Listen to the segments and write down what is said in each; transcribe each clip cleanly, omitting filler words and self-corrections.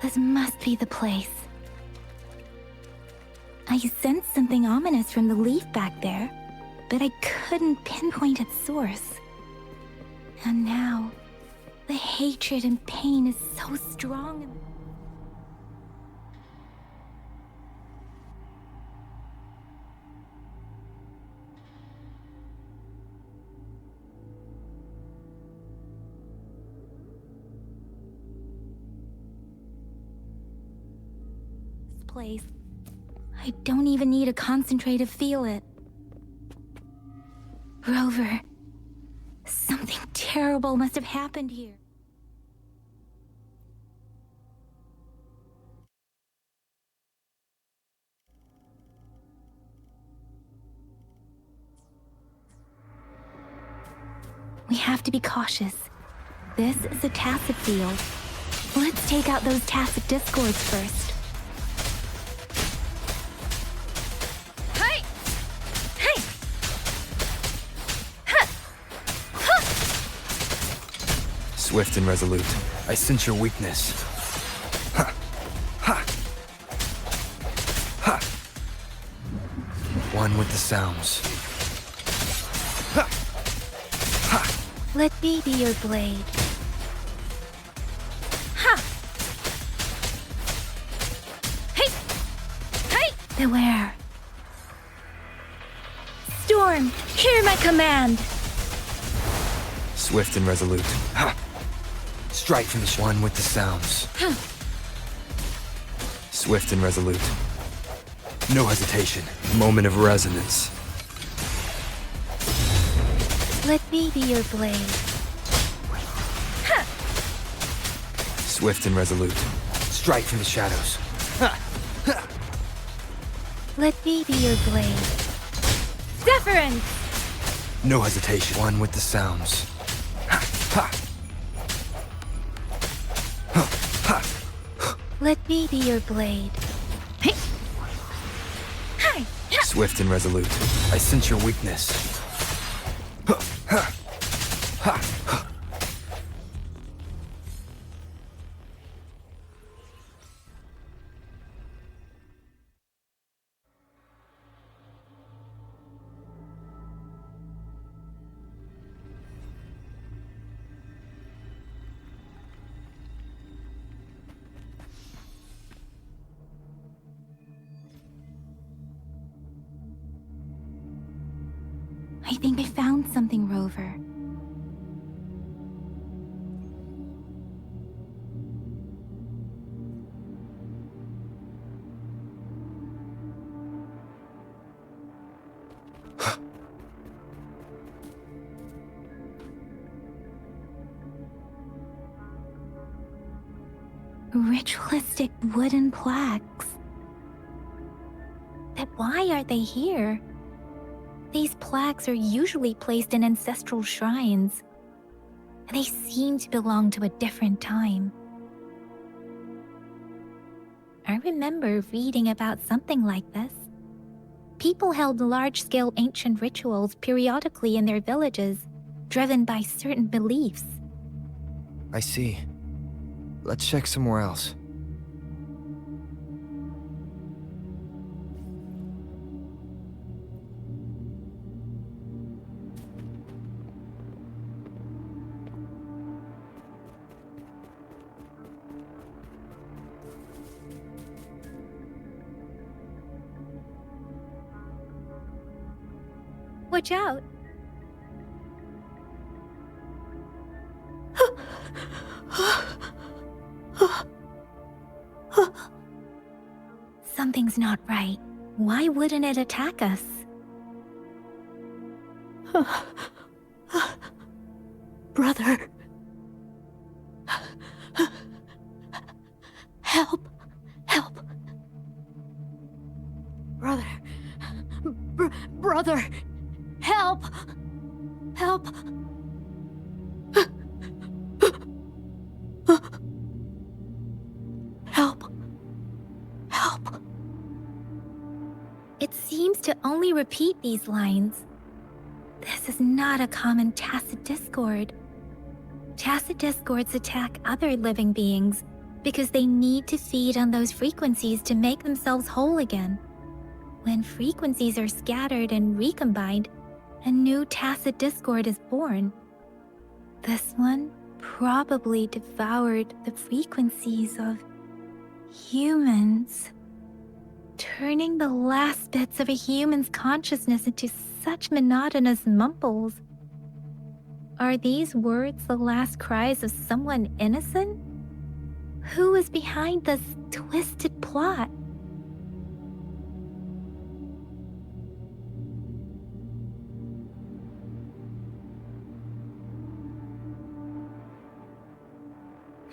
This must be the place. I sensed something ominous from the leaf back there, but I couldn't pinpoint its source. And now, the hatred and pain is so strong. This place. I don't even need to concentrate to feel it. Rover, something terrible must have happened here. We have to be cautious. This is a tacit field. Let's take out those tacit discords first. Swift and resolute. I sense your weakness. Ha! Ha! Ha! One with the sounds. Ha! Ha! Let me be your blade. Ha! Hey! Hey! Beware. Storm, hear my command! Swift and resolute. Ha! Strike from the one with the sounds. Swift and resolute. No hesitation. Moment of resonance. Let me be your blade. Swift and resolute. Strike from the shadows. Let me be your blade. Deference! No hesitation. One with the sounds. Ha! Ha! Let me be your blade. Swift and resolute. I sense your weakness. I think I found something, Rover. Ritualistic wooden plaques. But why are they here? These plaques are usually placed in ancestral shrines. They seem to belong to a different time. I remember reading about something like this. People held large-scale ancient rituals periodically in their villages, driven by certain beliefs. I see. Let's check somewhere else. Watch out! Something's not right. Why wouldn't it attack us? Brother. Help. Help. Brother. Brother. Help. Help. Help. Help. It seems to only repeat these lines. This is not a common tacit discord. Tacit discords attack other living beings, because they need to feed on those frequencies to make themselves whole again. When frequencies are scattered and recombined, a new tacit discord is born. This one probably devoured the frequencies of humans, turning the last bits of a human's consciousness into such monotonous mumbles. Are these words the last cries of someone innocent? Who is behind this twisted plot?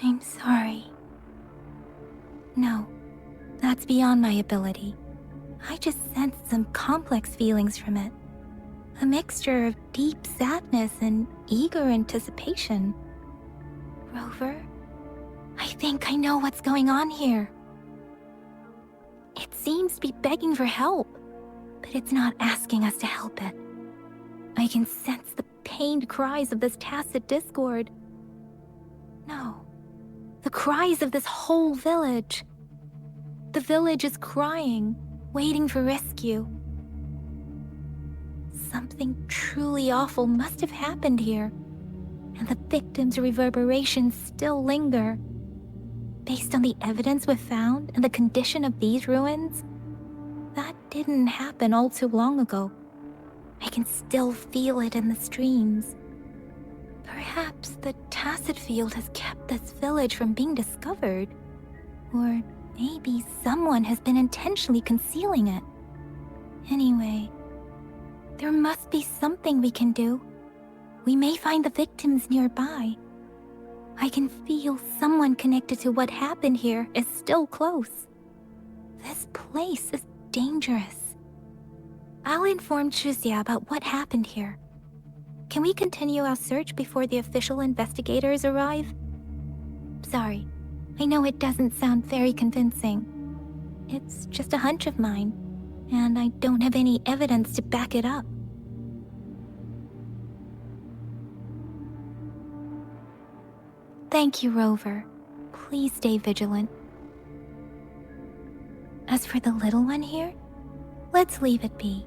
I'm sorry. No, that's beyond my ability. I just sensed some complex feelings from it. A mixture of deep sadness and eager anticipation. Rover, I think I know what's going on here. It seems to be begging for help, but it's not asking us to help it. I can sense the pained cries of this tacit discord. No, the cries of this whole village. The village is crying, waiting for rescue. Something truly awful must have happened here, and the victims' reverberations still linger. Based on the evidence we've found and the condition of these ruins, that didn't happen all too long ago. I can still feel it in the streams. Perhaps the tacit field has kept this village from being discovered, or maybe someone has been intentionally concealing it. Anyway, there must be something we can do. We may find the victims nearby. I can feel someone connected to what happened here is still close. This place is dangerous. I'll inform Chuzia about what happened here. Can we continue our search before the official investigators arrive? Sorry, I know it doesn't sound very convincing. It's just a hunch of mine, and I don't have any evidence to back it up. Thank you, Rover. Please stay vigilant. As for the little one here, let's leave it be.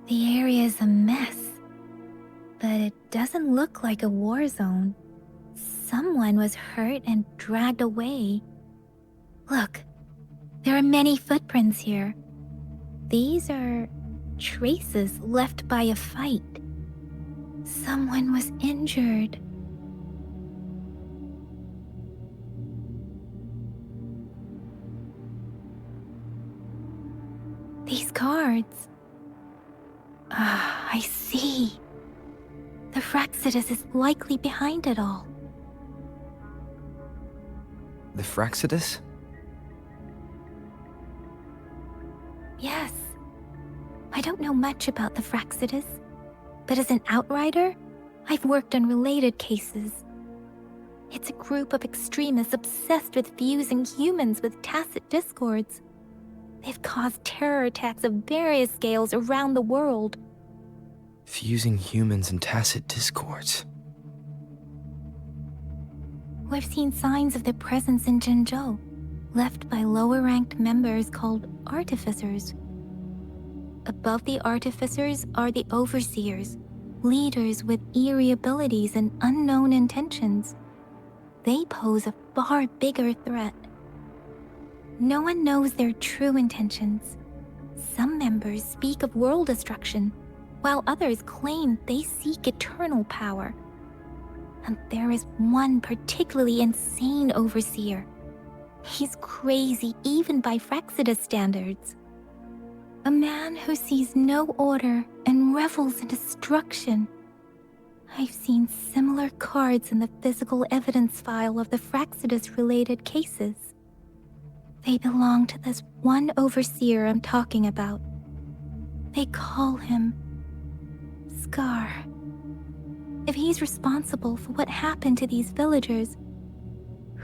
The area is a mess, but it doesn't look like a war zone. Someone was hurt and dragged away. Look, there are many footprints here. These are traces left by a fight. Someone was injured. These cards. I see. The Fraxidus is likely behind it all. The Fraxidus? Yes. I don't know much about the Fraxidus, but as an outrider, I've worked on related cases. It's a group of extremists obsessed with fusing humans with tacit discords. They've caused terror attacks of various scales around the world. Fusing humans and tacit discords. We've seen signs of their presence in Jinzhou, left by lower-ranked members called artificers. Above the artificers are the overseers, leaders with eerie abilities and unknown intentions. They pose a far bigger threat. No one knows their true intentions. Some members speak of world destruction, while others claim they seek eternal power. And there is one particularly insane overseer. He's crazy even by Fraxidus standards. A man who sees no order and revels in destruction. I've seen similar cards in the physical evidence file of the Fraxidus-related cases. They belong to this one overseer I'm talking about. They call him Scar. If he's responsible for what happened to these villagers,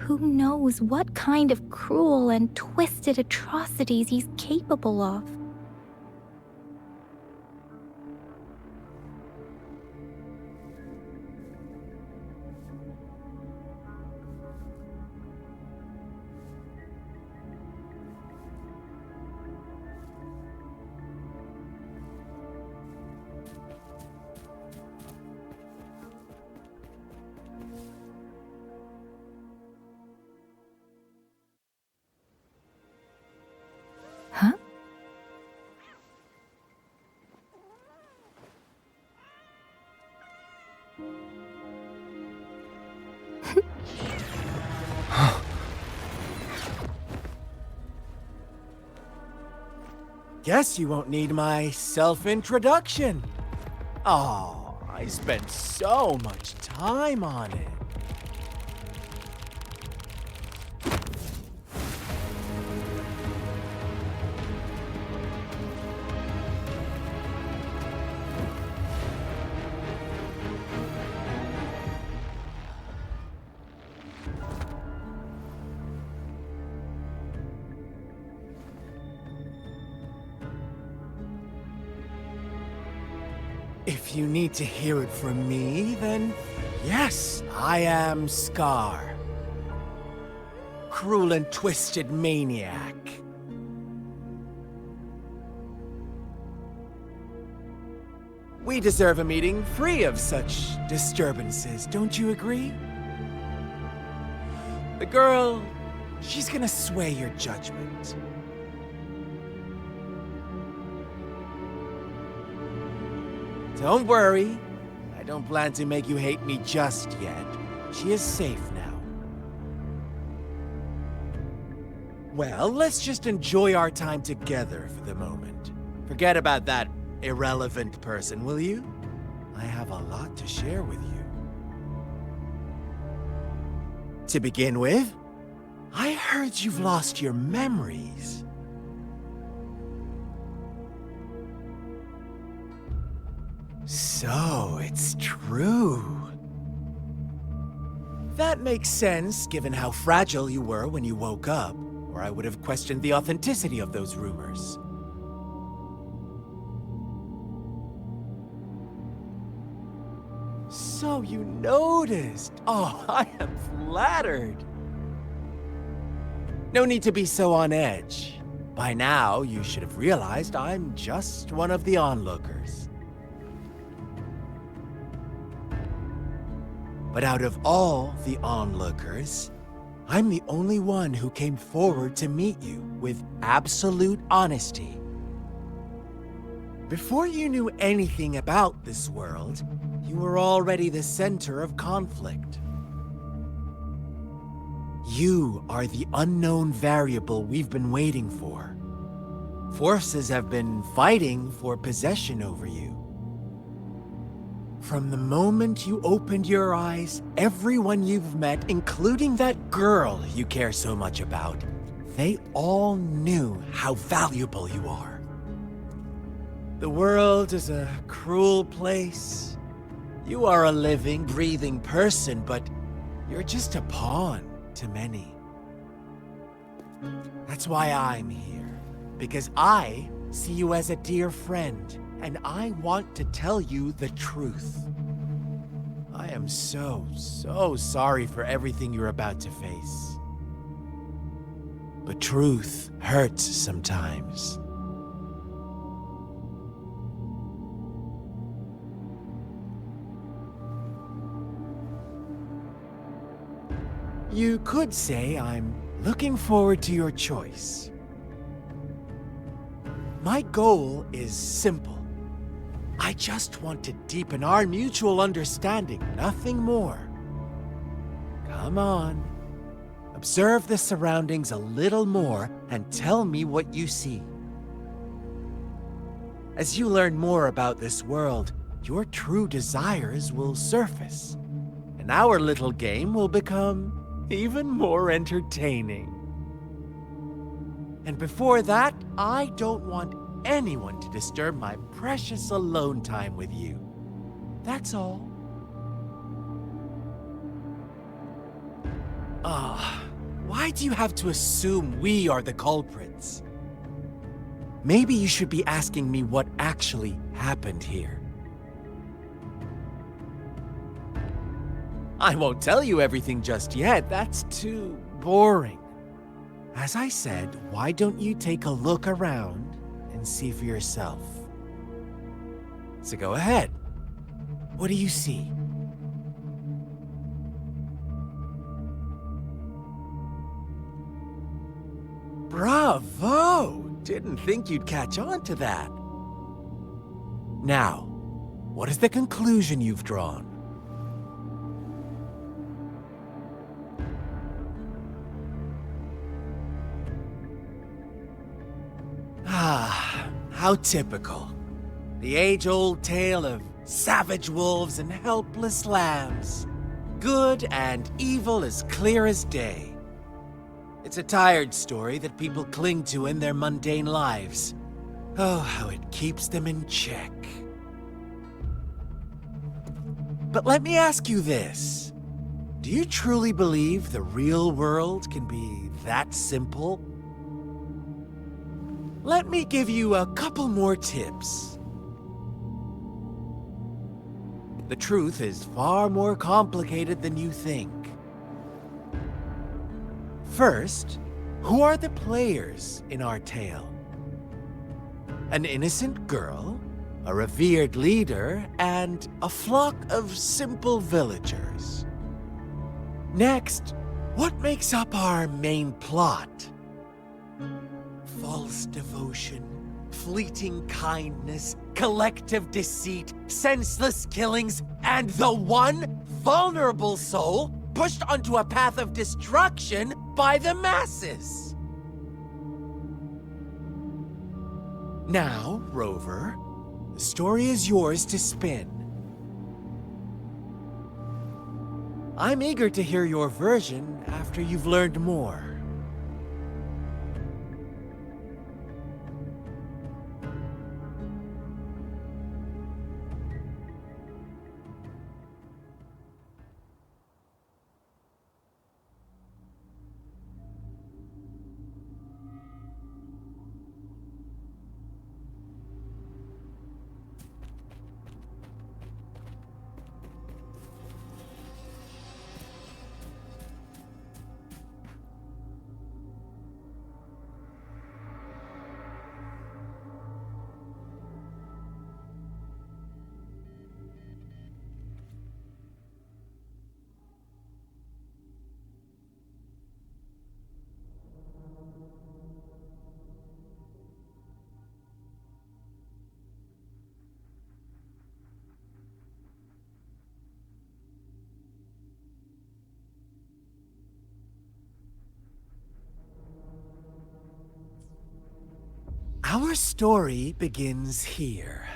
Who knows what kind of cruel and twisted atrocities he's capable of? Huh? Guess you won't need my self-introduction. Oh, I spent so much time on it. If you need to hear it from me, then yes, I am Scar. Cruel and twisted maniac. We deserve a meeting free of such disturbances, don't you agree? The girl, she's gonna sway your judgment. Don't worry, I don't plan to make you hate me just yet. She is safe now. Well, let's just enjoy our time together for the moment. Forget about that irrelevant person, will you? I have a lot to share with you. To begin with, I heard you've lost your memories. So, it's true. That makes sense, given how fragile you were when you woke up, or I would have questioned the authenticity of those rumors. So you noticed. Oh, I am flattered. No need to be so on edge. By now, you should have realized I'm just one of the onlookers. But out of all the onlookers, I'm the only one who came forward to meet you with absolute honesty. Before you knew anything about this world, you were already the center of conflict. You are the unknown variable we've been waiting for. Forces have been fighting for possession over you. From the moment you opened your eyes, everyone you've met, including that girl you care so much about, they all knew how valuable you are. The world is a cruel place. You are a living, breathing person, but you're just a pawn to many. That's why I'm here, because I see you as a dear friend. And I want to tell you the truth. I am so sorry for everything you're about to face. But truth hurts sometimes. You could say I'm looking forward to your choice. My goal is simple. I just want to deepen our mutual understanding, nothing more. Come on. Observe the surroundings a little more and tell me what you see. As you learn more about this world, your true desires will surface, and our little game will become even more entertaining. And before that, I don't want anyone to disturb my precious alone time with you. That's all. Why do you have to assume we are the culprits? Maybe you should be asking me what actually happened here. I won't tell you everything just yet, that's too boring. As I said, why don't you take a look around and see for yourself? So go ahead. What do you see? Bravo! Didn't think you'd catch on to that. Now, what is the conclusion you've drawn? How typical. The age-old tale of savage wolves and helpless lambs. Good and evil as clear as day. It's a tired story that people cling to in their mundane lives. Oh, how it keeps them in check. But let me ask you this. Do you truly believe the real world can be that simple? Let me give you a couple more tips. The truth is far more complicated than you think. First, who are the players in our tale? An innocent girl, a revered leader, and a flock of simple villagers. Next, what makes up our main plot? False devotion, fleeting kindness, collective deceit, senseless killings, and the one vulnerable soul pushed onto a path of destruction by the masses. Now, Rover, the story is yours to spin. I'm eager to hear your version after you've learned more. Our story begins here.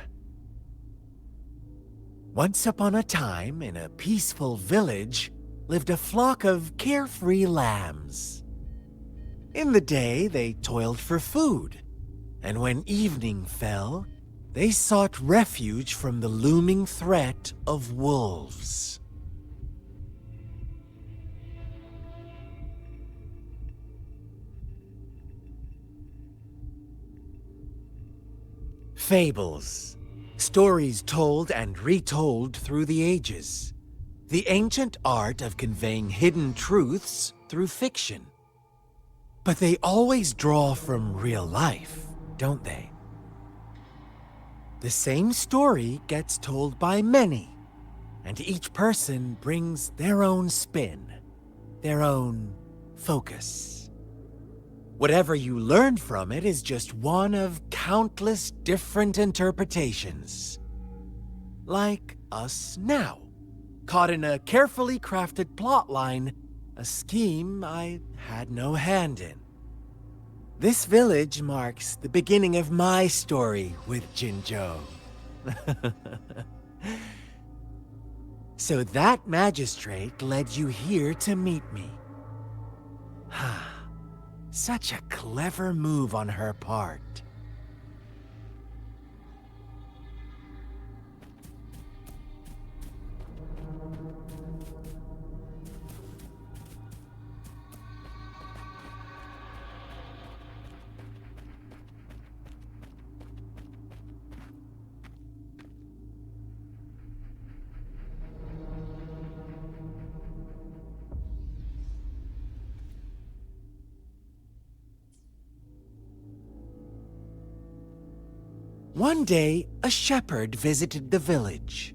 Once upon a time, in a peaceful village, lived a flock of carefree lambs. In the day, they toiled for food, and when evening fell, they sought refuge from the looming threat of wolves. Fables. Stories told and retold through the ages. The ancient art of conveying hidden truths through fiction. But they always draw from real life, don't they? The same story gets told by many, and each person brings their own spin, their own focus. Whatever you learn from it is just one of countless different interpretations. Like us now, caught in a carefully crafted plotline, a scheme I had no hand in. This village marks the beginning of my story with Jinzhou. So that magistrate led you here to meet me. Such a clever move on her part. One day, a shepherd visited the village.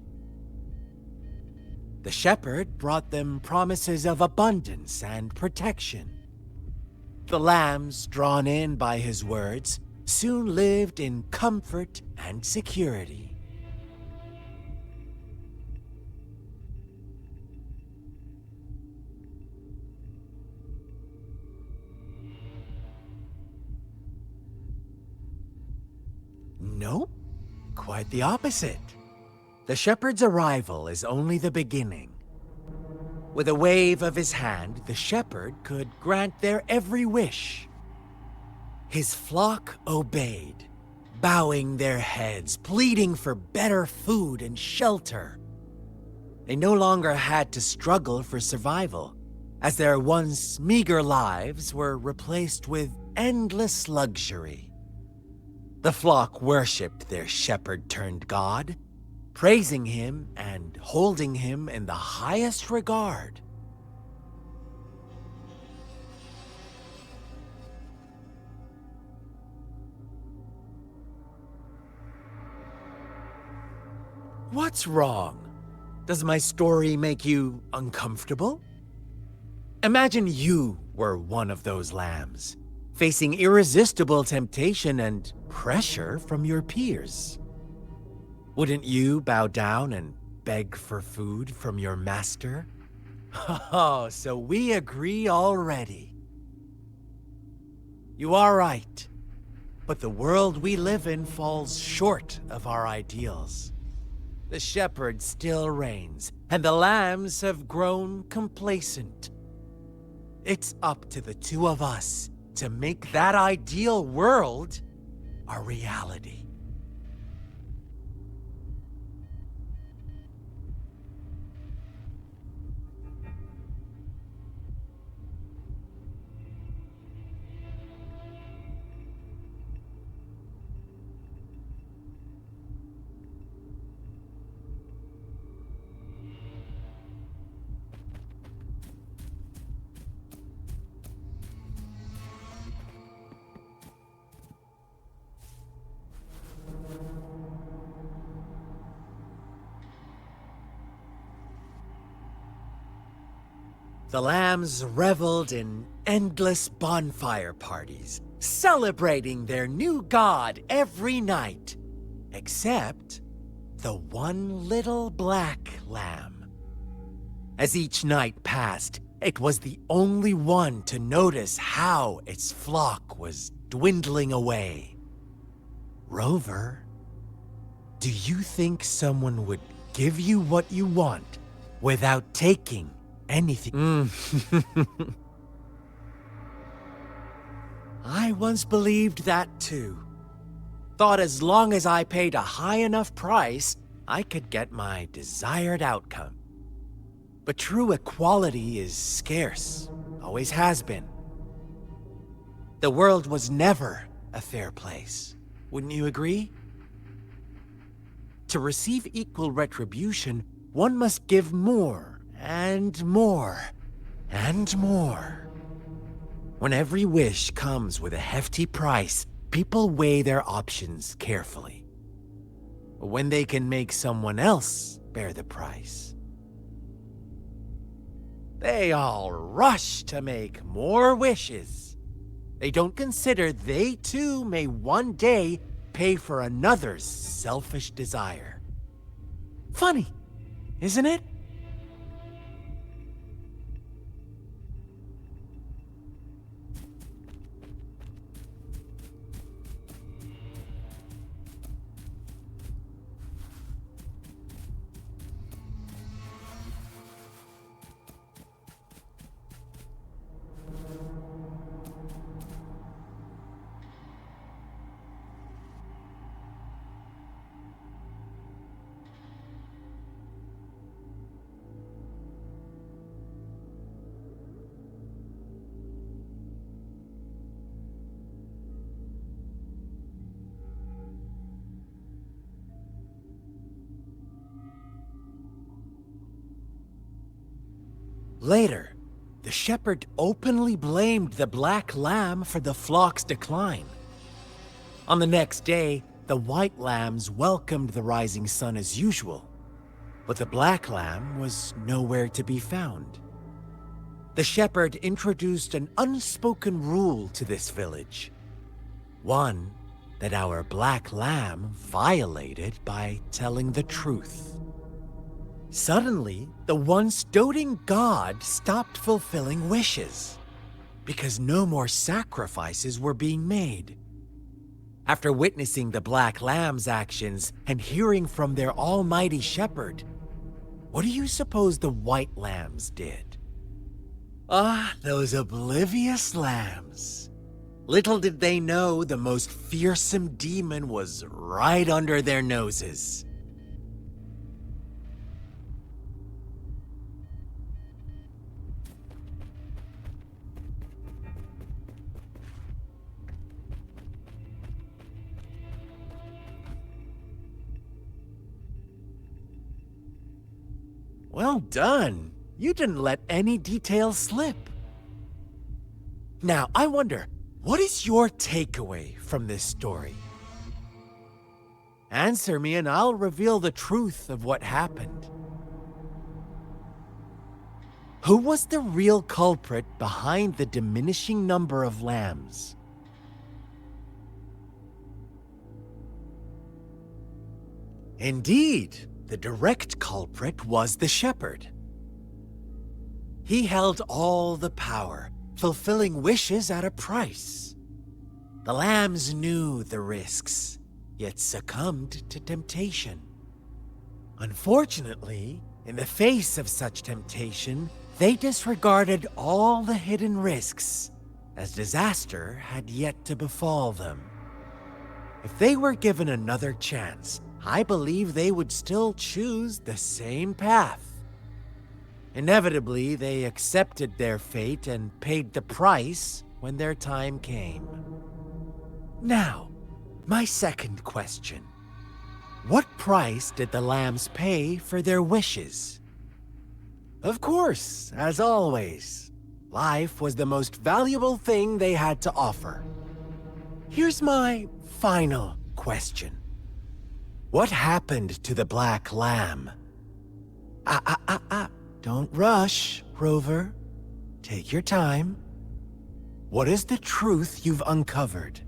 The shepherd brought them promises of abundance and protection. The lambs, drawn in by his words, soon lived in comfort and security. Nope, quite the opposite. The shepherd's arrival is only the beginning. With a wave of his hand, the shepherd could grant their every wish. His flock obeyed, bowing their heads, pleading for better food and shelter. They no longer had to struggle for survival, as their once meager lives were replaced with endless luxury. The flock worshipped their shepherd-turned-god, praising him and holding him in the highest regard. What's wrong? Does my story make you uncomfortable? Imagine you were one of those lambs, facing irresistible temptation and pressure from your peers. Wouldn't you bow down and beg for food from your master? Oh, so we agree already. You are right, but the world we live in falls short of our ideals. The shepherd still reigns, and the lambs have grown complacent. It's up to the two of us to make that ideal world a reality. The lambs reveled in endless bonfire parties, celebrating their new god every night, except the one little black lamb. As each night passed, it was the only one to notice how its flock was dwindling away. Rover, do you think someone would give you what you want without taking anything? I once believed that too. Thought as long as I paid a high enough price, I could get my desired outcome. But true equality is scarce, always has been. The world was never a fair place, wouldn't you agree? To receive equal retribution, one must give more and more and more. When every wish comes with a hefty price, people weigh their options carefully. When they can make someone else bear the price, they all rush to make more wishes. They don't consider they too may one day pay for another's selfish desire. Funny, isn't it? Later, the shepherd openly blamed the black lamb for the flock's decline. On the next day, the white lambs welcomed the rising sun as usual, but the black lamb was nowhere to be found. The shepherd introduced an unspoken rule to this village. One that our black lamb violated by telling the truth. Suddenly, the once doting god stopped fulfilling wishes, because no more sacrifices were being made. After witnessing the black lamb's actions and hearing from their almighty shepherd, what do you suppose the white lambs did? Ah, those oblivious lambs. Little did they know the most fearsome demon was right under their noses. Well done. You didn't let any details slip. Now, I wonder, what is your takeaway from this story? Answer me and I'll reveal the truth of what happened. Who was the real culprit behind the diminishing number of lambs? Indeed, the direct culprit was the shepherd. He held all the power, fulfilling wishes at a price. The lambs knew the risks, yet succumbed to temptation. Unfortunately, in the face of such temptation, they disregarded all the hidden risks, as disaster had yet to befall them. If they were given another chance, I believe they would still choose the same path. Inevitably, they accepted their fate and paid the price when their time came. Now, my second question. What price did the lambs pay for their wishes? Of course, as always, life was the most valuable thing they had to offer. Here's my final question. What happened to the black lamb? Don't rush, Rover. Take your time. What is the truth you've uncovered?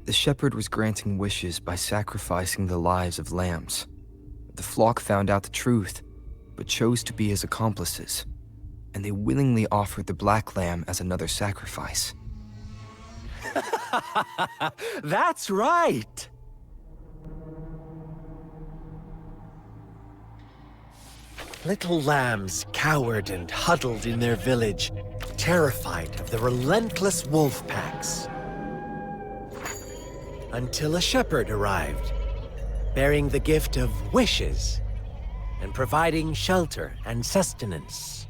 The shepherd was granting wishes by sacrificing the lives of lambs. The flock found out the truth, but chose to be his accomplices, and they willingly offered the black lamb as another sacrifice. That's right! Little lambs cowered and huddled in their village, terrified of the relentless wolf packs. Until a shepherd arrived, bearing the gift of wishes and providing shelter and sustenance.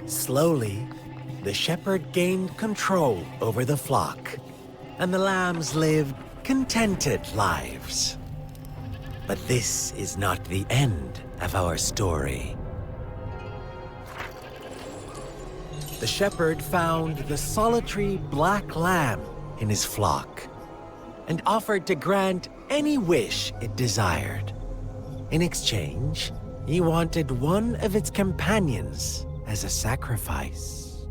Slowly, the shepherd gained control over the flock, and the lambs lived contented lives. But this is not the end of our story. The shepherd found the solitary black lamb in his flock and offered to grant any wish it desired. In exchange, he wanted one of its companions as a sacrifice.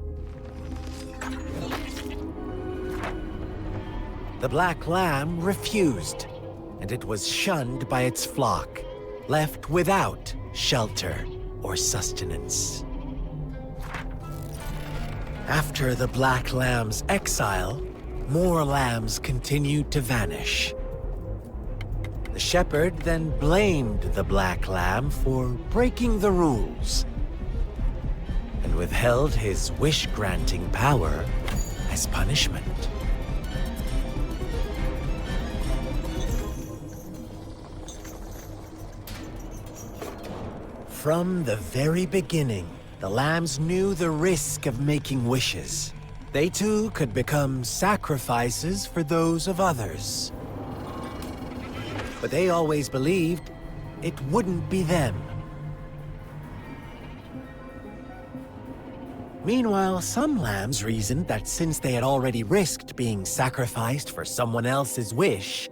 The black lamb refused, and it was shunned by its flock, left without shelter or sustenance. After the black lamb's exile, more lambs continued to vanish. The shepherd then blamed the black lamb for breaking the rules and withheld his wish-granting power as punishment. From the very beginning, the lambs knew the risk of making wishes. They too could become sacrifices for those of others. but they always believed it wouldn't be them. Meanwhile, some lambs reasoned that since they had already risked being sacrificed for someone else's wish,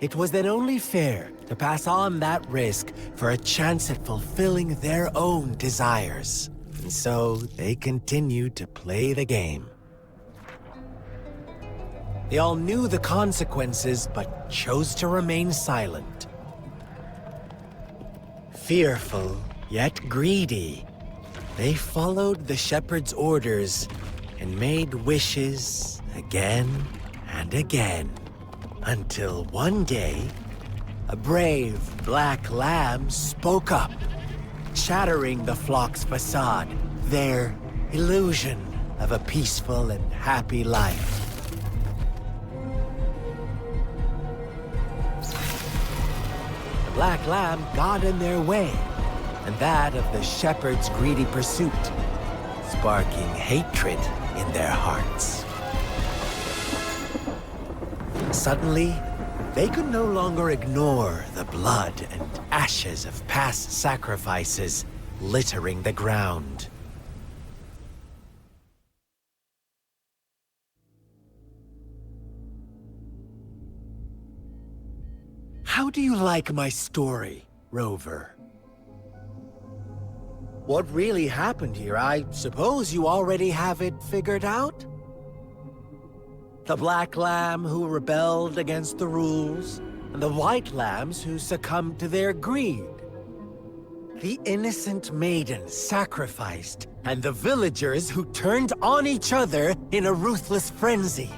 it was then only fair to pass on that risk for a chance at fulfilling their own desires. And so they continued to play the game. They all knew the consequences, but chose to remain silent. Fearful, yet greedy, they followed the shepherd's orders and made wishes again and again, until one day, a brave black lamb spoke up, shattering the flock's facade, their illusion of a peaceful and happy life. The black lamb got in their way, and that of the shepherd's greedy pursuit, sparking hatred in their hearts. Suddenly, they could no longer ignore the blood and ashes of past sacrifices littering the ground. How do you like my story, Rover? What really happened here? I suppose you already have it figured out? The black lamb who rebelled against the rules, and the white lambs who succumbed to their greed. The innocent maiden sacrificed, and the villagers who turned on each other in a ruthless frenzy.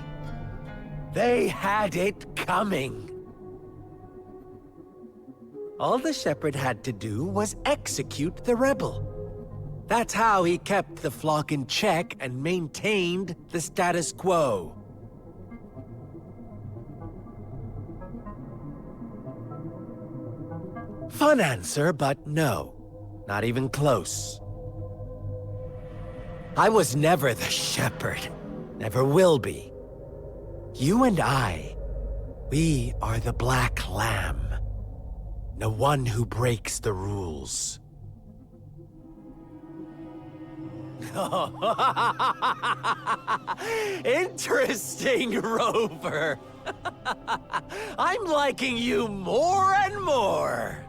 They had it coming. All the shepherd had to do was execute the rebel. That's how he kept the flock in check and maintained the status quo. Fun answer, but no. Not even close. I was never the shepherd. Never will be. You and I, we are the black lamb. The one who breaks the rules. Interesting, Rover. I'm liking you more and more.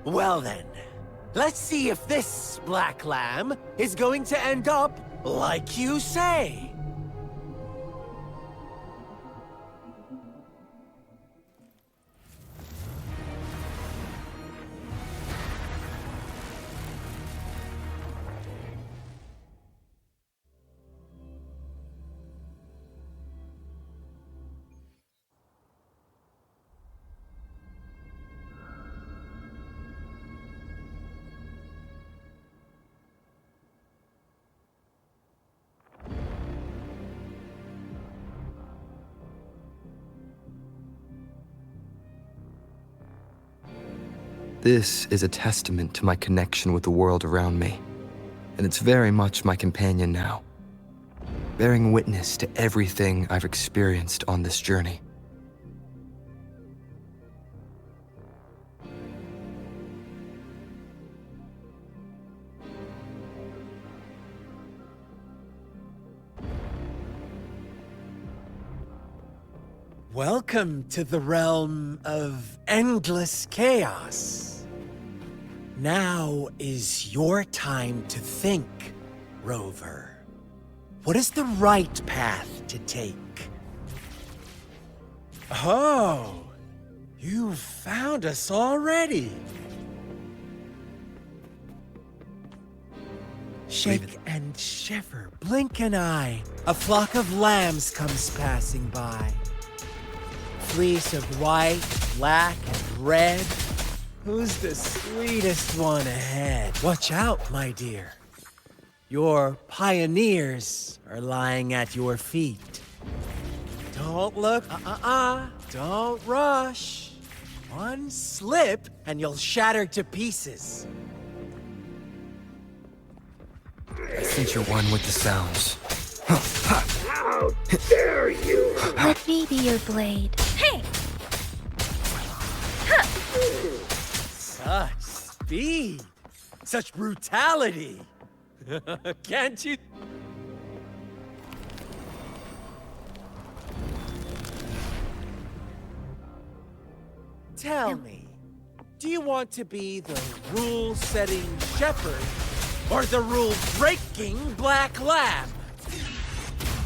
Well then, let's see if this black lamb is going to end up like you say. This is a testament to my connection with the world around me, and it's very much my companion now, bearing witness to everything I've experienced on this journey. Welcome to the realm of endless chaos. Now is your time to think, Rover. What is the right path to take? Oh, you found us already. Shake and shiver, blink an eye. A flock of lambs comes passing by. Fleece of white, black, and red. Who's the sweetest one ahead? Watch out, my dear. Your pioneers are lying at your feet. Don't look, don't rush. One slip and you'll shatter to pieces. I think you're one with the sounds. How dare you! Let me be your blade. Hey! Such speed! Such brutality! Can't you... Tell me, do you want to be the rule-setting shepherd or the rule-breaking black lamb?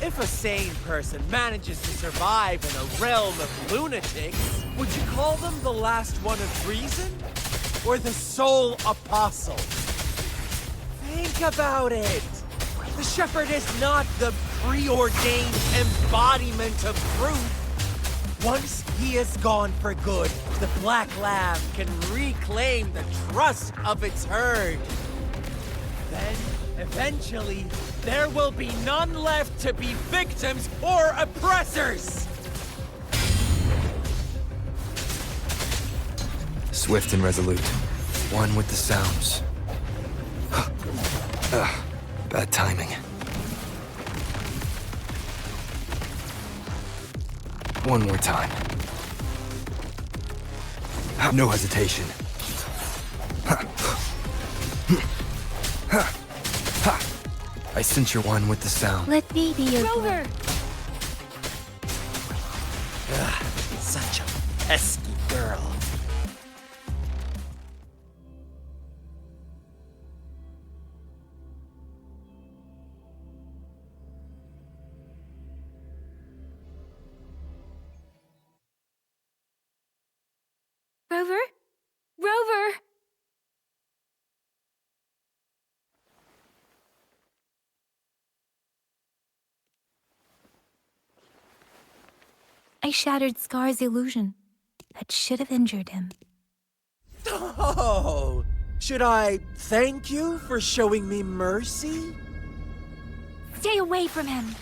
If a sane person manages to survive in a realm of lunatics, would you call them the last one of reason? Or the sole apostle? Think about it. The shepherd is not the preordained embodiment of truth. Once he is gone for good, the black lamb can reclaim the trust of its herd. Then, eventually, there will be none left to be victims or oppressors! Swift and resolute. One with the sounds. Bad timing. One more time. No hesitation. I sense you're one with the sound. Let me be your Rover! Such a pesky girl. Rover? Rover! I shattered Scar's illusion. That should have injured him. Oh, should I thank you for showing me mercy? Stay away from him!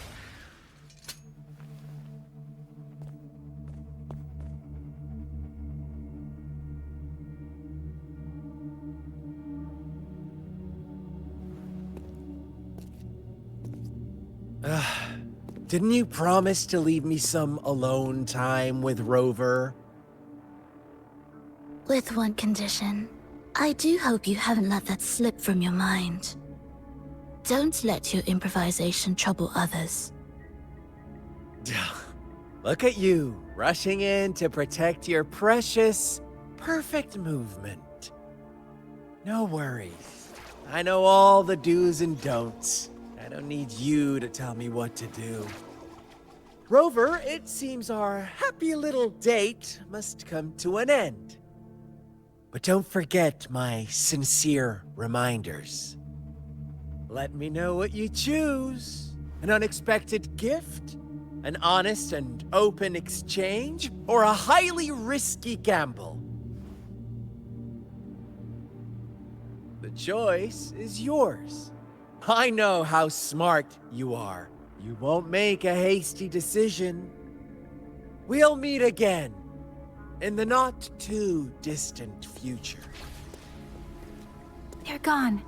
Didn't you promise to leave me some alone time with Rover? With one condition. I do hope you haven't let that slip from your mind. Don't let your improvisation trouble others. Look at you, rushing in to protect your precious, perfect movement. No worries. I know all the do's and don'ts. I don't need you to tell me what to do. Rover, it seems our happy little date must come to an end. But don't forget my sincere reminders. Let me know what you choose. An unexpected gift? An honest and open exchange? Or a highly risky gamble? The choice is yours. I know how smart you are. You won't make a hasty decision. We'll meet again in the not-too-distant future. They're gone.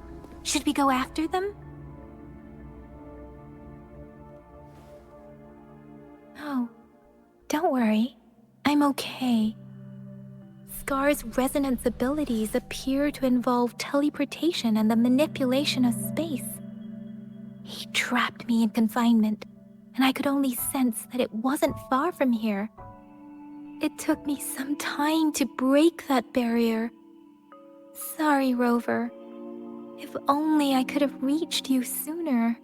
Should we go after them? No. Don't worry. I'm okay. Scar's resonance abilities appear to involve teleportation and the manipulation of space. He trapped me in confinement, and I could only sense that it wasn't far from here. It took me some time to break that barrier. Sorry, Rover. If only I could have reached you sooner.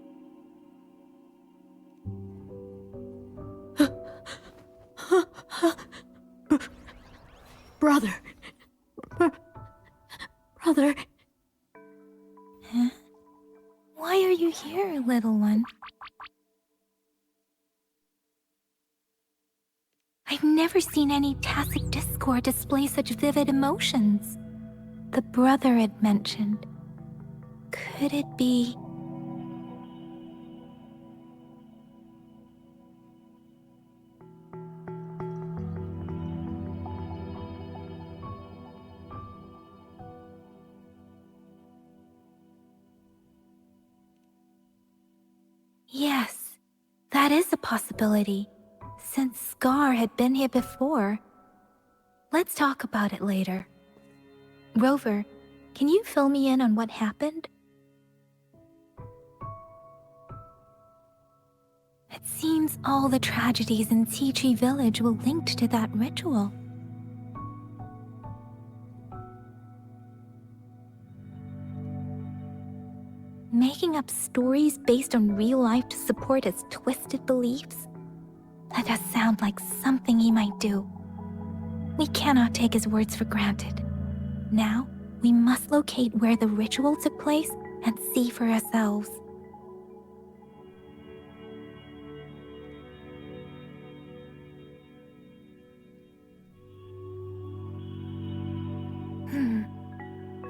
Brother. Brother. Huh? Why are you here, little one? I've never seen any tacit discord display such vivid emotions. The brother had mentioned. Could it be... Yes, that is a possibility, since Scar had been here before. Let's talk about it later. Rover, can you fill me in on what happened? It seems all the tragedies in Tea Tree Village were linked to that ritual. Making up stories based on real life to support his twisted beliefs? That does sound like something he might do. We cannot take his words for granted. Now, we must locate where the ritual took place and see for ourselves.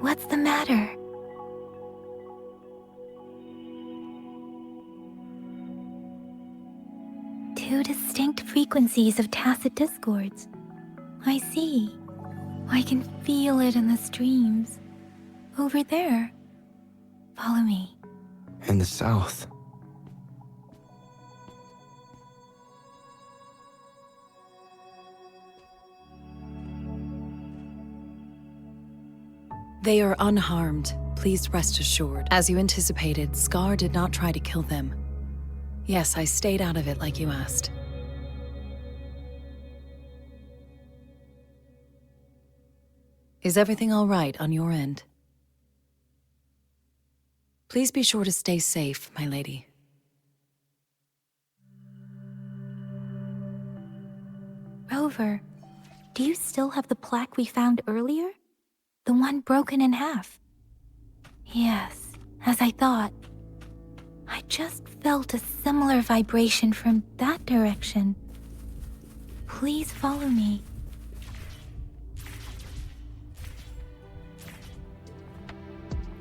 What's the matter? Two distinct frequencies of tacit discords. I see. I can feel it in the streams. Over there. Follow me. In the south. They are unharmed, please rest assured. As you anticipated, Scar did not try to kill them. Yes, I stayed out of it like you asked. Is everything all right on your end? Please be sure to stay safe, my lady. Rover, do you still have the plaque we found earlier? The one broken in half? Yes, as I thought. I just felt a similar vibration from that direction. Please follow me.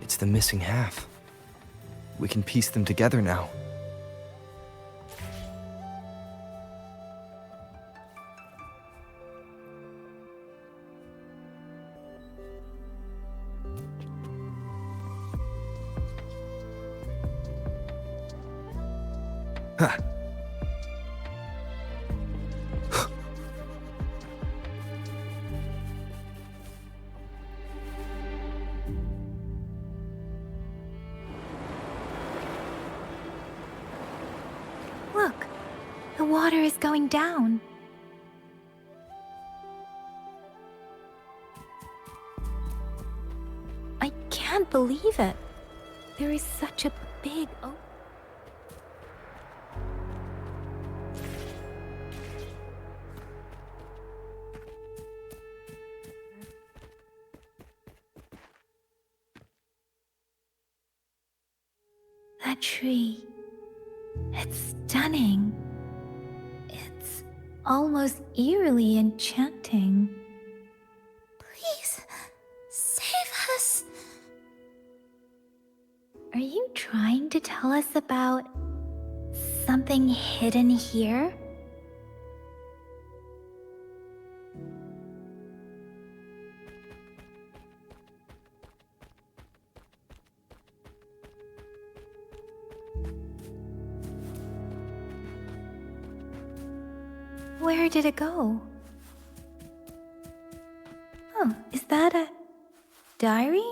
It's the missing half. We can piece them together now. Huh. Look, the water is going down. I can't believe it. There is such a big ocean. That tree. It's stunning. It's almost eerily enchanting. Please, save us. Are you trying to tell us about something hidden here? Where did it go? Oh, is that a diary?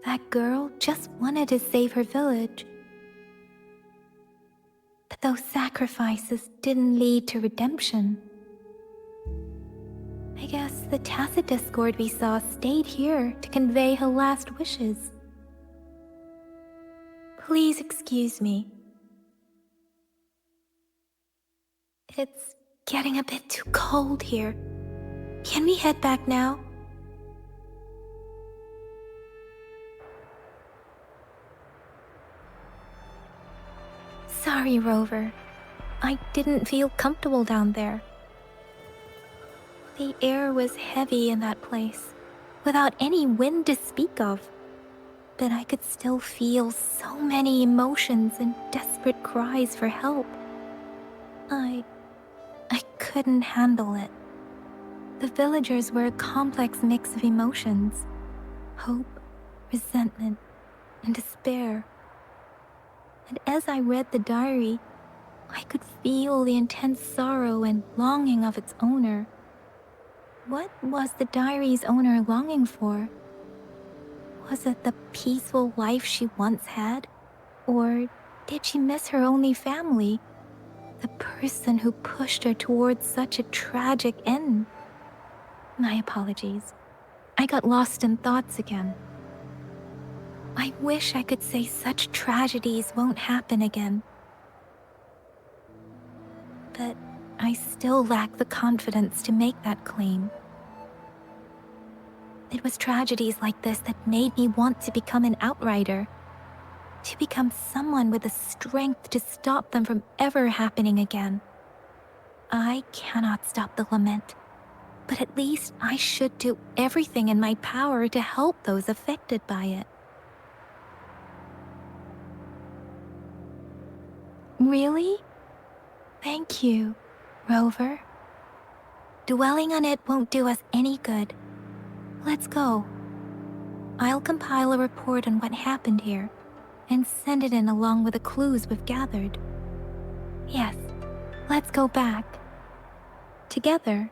That girl just wanted to save her village. But those sacrifices didn't lead to redemption. I guess the tacit discord we saw stayed here to convey her last wishes. Please excuse me. It's getting a bit too cold here. Can we head back now? sorry, Rover. I didn't feel comfortable down there. The air was heavy in that place, without any wind to speak of. But I could still feel so many emotions and desperate cries for help. I couldn't handle it. The villagers were a complex mix of emotions: hope, resentment, and despair. And as I read the diary, I could feel the intense sorrow and longing of its owner. What was the diary's owner longing for? Was it the peaceful life she once had? Or did she miss her only family? The person who pushed her towards such a tragic end? My apologies. I got lost in thoughts again. I wish I could say such tragedies won't happen again. But I still lack the confidence to make that claim. It was tragedies like this that made me want to become an outrider, to become someone with the strength to stop them from ever happening again. I cannot stop the lament, but at least I should do everything in my power to help those affected by it. Really? Thank you, Rover. Dwelling on it won't do us any good. Let's go. I'll compile a report on what happened here and send it in along with the clues we've gathered. Yes, let's go back. Together,